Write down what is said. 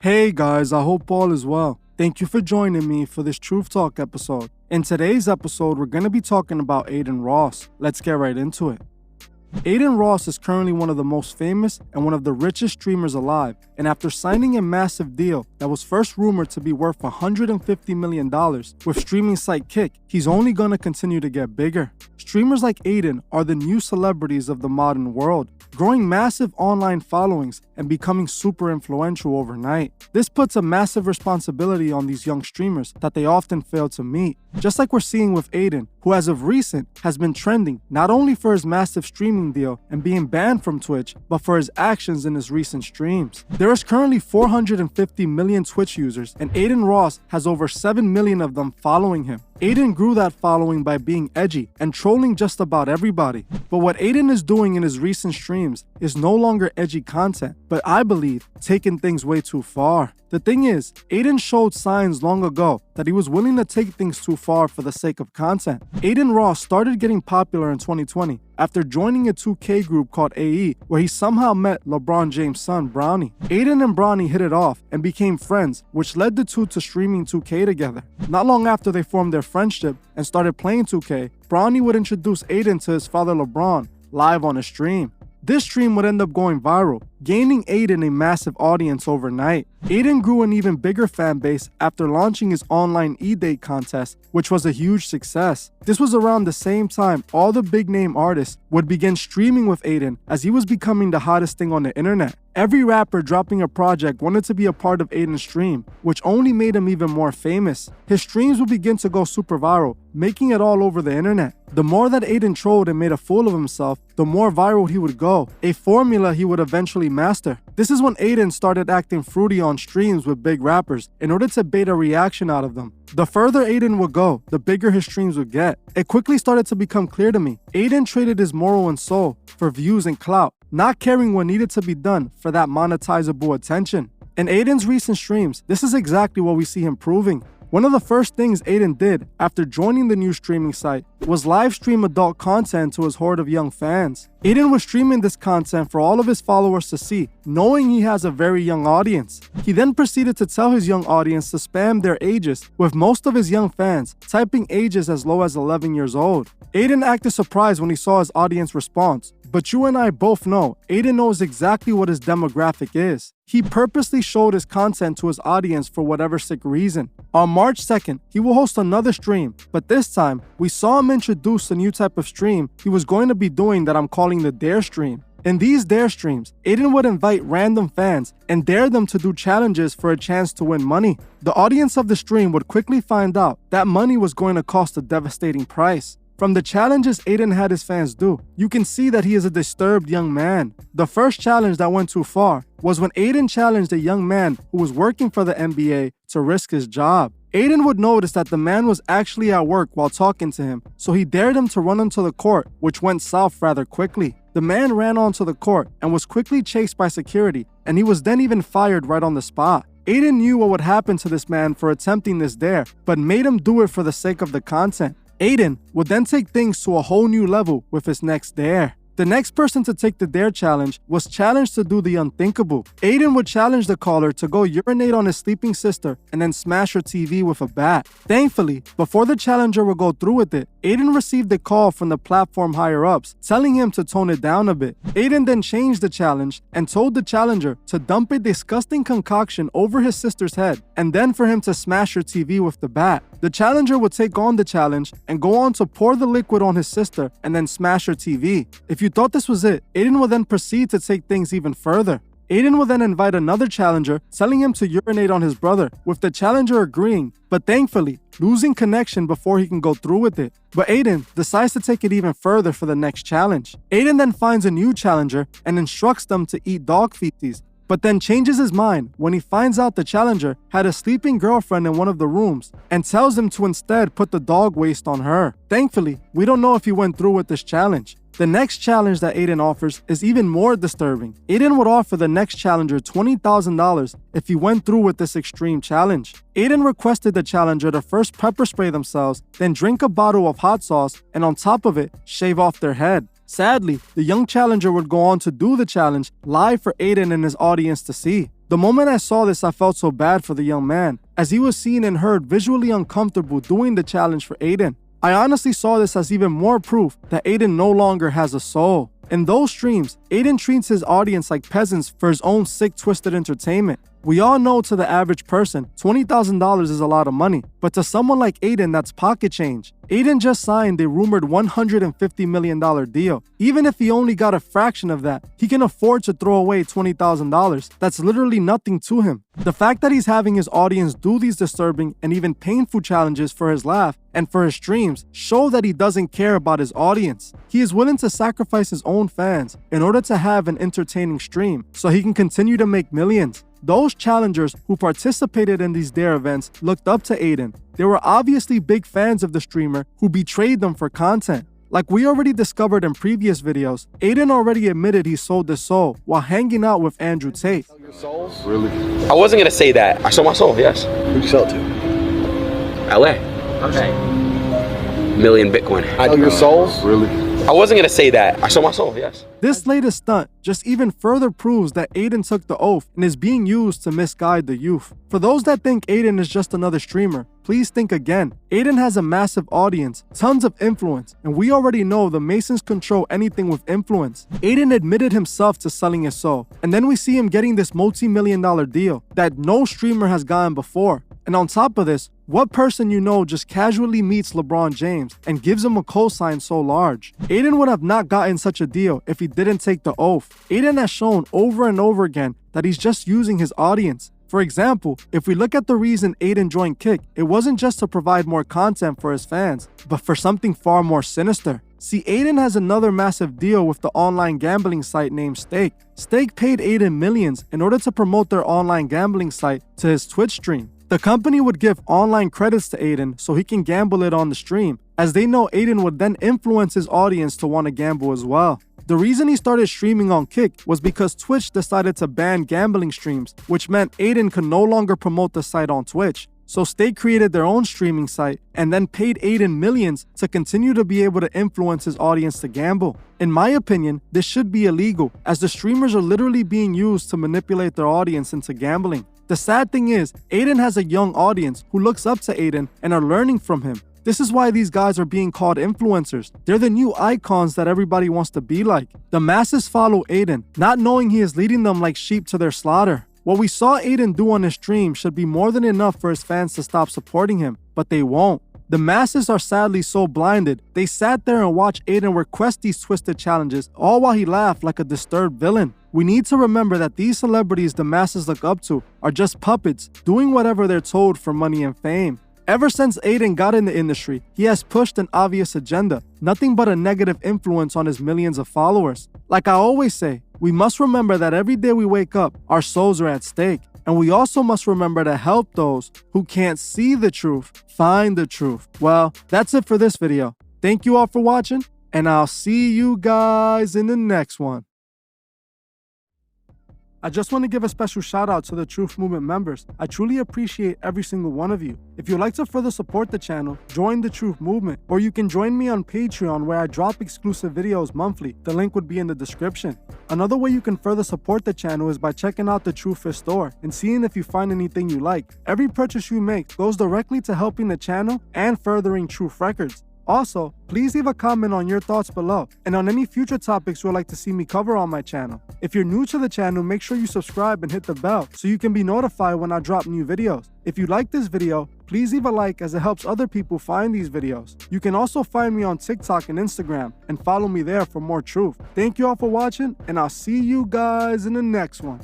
Hey guys, I hope all is well. Thank you for joining me for this Truth Talk episode. In today's episode, we're going to be talking about Adin Ross. Let's get right into it. Adin Ross is currently one of the most famous and one of the richest streamers alive, and after signing a massive deal that was first rumored to be worth $150 million with streaming site Kick, he's only gonna continue to get bigger. Streamers like Adin are the new celebrities of the modern world, growing massive online followings and becoming super influential overnight. This puts a massive responsibility on these young streamers that they often fail to meet. Just like we're seeing with Adin, who as of recent has been trending not only for his massive streaming deal and being banned from Twitch, but for his actions in his recent streams. There is currently 450 million Twitch users, and Adin Ross has over 7 million of them following him. Adin grew that following by being edgy and trolling just about everybody. But what Adin is doing in his recent streams is no longer edgy content, but I believe taking things way too far. The thing is, Adin showed signs long ago that he was willing to take things too far for the sake of content. Adin Ross started getting popular in 2020 after joining a 2K group called AE, where he somehow met LeBron James' son, Bronny. Adin and Bronny hit it off and became friends, which led the two to streaming 2K together. Not long after they formed their friendship and started playing 2K, Bronny would introduce Adin to his father LeBron live on a stream. This stream would end up going viral, gaining Adin a massive audience overnight. Adin grew an even bigger fan base after launching his online e-date contest, which was a huge success. This was around the same time all the big name artists would begin streaming with Adin, as he was becoming the hottest thing on the internet. Every rapper dropping a project wanted to be a part of Adin's stream, which only made him even more famous. His streams would begin to go super viral, making it all over the internet. The more that Adin trolled and made a fool of himself, the more viral he would go, a formula he would eventually master. This is when Adin started acting fruity on streams with big rappers in order to bait a reaction out of them. The further Adin would go, the bigger his streams would get. It quickly started to become clear to me. Adin traded his moral and soul for views and clout, not caring what needed to be done for that monetizable attention. In Adin's recent streams, this is exactly what we see him proving. One of the first things Adin did after joining the new streaming site was live stream adult content to his horde of young fans. Adin was streaming this content for all of his followers to see, knowing he has a very young audience. He then proceeded to tell his young audience to spam their ages, with most of his young fans typing ages as low as 11 years old. Adin acted surprised when he saw his audience response, but you and I both know Adin knows exactly what his demographic is. He purposely showed his content to his audience for whatever sick reason. On March 2nd, he will host another stream, but this time, we saw him introduce a new type of stream he was going to be doing that I'm calling the Dare Stream. In these Dare Streams, Adin would invite random fans and dare them to do challenges for a chance to win money. The audience of the stream would quickly find out that money was going to cost a devastating price. From the challenges Adin had his fans do, you can see that he is a disturbed young man. The first challenge that went too far was when Adin challenged a young man who was working for the NBA to risk his job. Adin would notice that the man was actually at work while talking to him, so he dared him to run onto the court, which went south rather quickly. The man ran onto the court and was quickly chased by security, and he was then even fired right on the spot. Adin knew what would happen to this man for attempting this dare, but made him do it for the sake of the content. Adin would then take things to a whole new level with his next dare. The next person to take the dare challenge was challenged to do the unthinkable. Adin would challenge the caller to go urinate on his sleeping sister and then smash her TV with a bat. Thankfully, before the challenger would go through with it, Adin received a call from the platform higher-ups telling him to tone it down a bit. Adin then changed the challenge and told the challenger to dump a disgusting concoction over his sister's head and then for him to smash her TV with the bat. The challenger would take on the challenge and go on to pour the liquid on his sister and then smash her TV. If you thought this was it, Adin would then proceed to take things even further. Adin will then invite another challenger, telling him to urinate on his brother, with the challenger agreeing, but thankfully, losing connection before he can go through with it. But Adin decides to take it even further for the next challenge. Adin then finds a new challenger and instructs them to eat dog feces, but then changes his mind when he finds out the challenger had a sleeping girlfriend in one of the rooms and tells him to instead put the dog waste on her. Thankfully, we don't know if he went through with this challenge. The next challenge that Adin offers is even more disturbing. Adin would offer the next challenger $20,000 if he went through with this extreme challenge. Adin requested the challenger to first pepper spray themselves, then drink a bottle of hot sauce, and on top of it, shave off their head. Sadly, the young challenger would go on to do the challenge live for Adin and his audience to see. The moment I saw this, I felt so bad for the young man, as he was seen and heard visually uncomfortable doing the challenge for Adin. I honestly saw this as even more proof that Adin no longer has a soul. In those streams, Adin treats his audience like peasants for his own sick, twisted entertainment. We all know to the average person, $20,000 is a lot of money, but to someone like Adin, that's pocket change. Adin just signed a rumored $150 million deal. Even if he only got a fraction of that, he can afford to throw away $20,000. That's literally nothing to him. The fact that he's having his audience do these disturbing and even painful challenges for his laugh and for his streams show that he doesn't care about his audience. He is willing to sacrifice his own fans in order to have an entertaining stream so he can continue to make millions. Those challengers who participated in these dare events looked up to Adin. They were obviously big fans of the streamer who betrayed them for content. Like we already discovered in previous videos, Adin already admitted he sold his soul while hanging out with Andrew Tate. Your souls? Really? I wasn't gonna say that. I sold my soul, yes. Who'd you sell it to? LA. Okay. Million Bitcoin. I sell your souls? Really? I wasn't gonna say that. I sold my soul, yes. This latest stunt just even further proves that Adin took the oath and is being used to misguide the youth. For those that think Adin is just another streamer, please think again. Adin has a massive audience, tons of influence, and we already know the Masons control anything with influence. Adin admitted himself to selling his soul, and then we see him getting this multi-million-dollar deal that no streamer has gotten before. And on top of this, what person you know just casually meets LeBron James and gives him a cosign so large? Adin would have not gotten such a deal if he didn't take the oath. Adin has shown over and over again that he's just using his audience. For example, if we look at the reason Adin joined Kick, it wasn't just to provide more content for his fans, but for something far more sinister. See, Adin has another massive deal with the online gambling site named Stake. Stake paid Adin millions in order to promote their online gambling site to his Twitch stream. The company would give online credits to Adin so he can gamble it on the stream, as they know Adin would then influence his audience to want to gamble as well. The reason he started streaming on Kick was because Twitch decided to ban gambling streams, which meant Adin could no longer promote the site on Twitch. So Stake created their own streaming site and then paid Adin millions to continue to be able to influence his audience to gamble. In my opinion, this should be illegal, as the streamers are literally being used to manipulate their audience into gambling. The sad thing is, Adin has a young audience who looks up to Adin and are learning from him. This is why these guys are being called influencers. They're the new icons that everybody wants to be like. The masses follow Adin, not knowing he is leading them like sheep to their slaughter. What we saw Adin do on his stream should be more than enough for his fans to stop supporting him, but they won't. The masses are sadly so blinded, they sat there and watched Adin request these twisted challenges, all while he laughed like a disturbed villain. We need to remember that these celebrities the masses look up to are just puppets, doing whatever they're told for money and fame. Ever since Adin got in the industry, he has pushed an obvious agenda, nothing but a negative influence on his millions of followers. Like I always say, we must remember that every day we wake up, our souls are at stake. And we also must remember to help those who can't see the truth find the truth. Well, that's it for this video. Thank you all for watching, and I'll see you guys in the next one. I just want to give a special shout out to the Truth Movement members. I truly appreciate every single one of you. If you'd like to further support the channel, join the Truth Movement, or you can join me on Patreon where I drop exclusive videos monthly. The link would be in the description. Another way you can further support the channel is by checking out the Truth store and seeing if you find anything you like. Every purchase you make goes directly to helping the channel and furthering Truth Records. Also, please leave a comment on your thoughts below and on any future topics you would like to see me cover on my channel. If you're new to the channel, make sure you subscribe and hit the bell so you can be notified when I drop new videos. If you like this video, please leave a like as it helps other people find these videos. You can also find me on TikTok and Instagram and follow me there for more truth. Thank you all for watching, and I'll see you guys in the next one.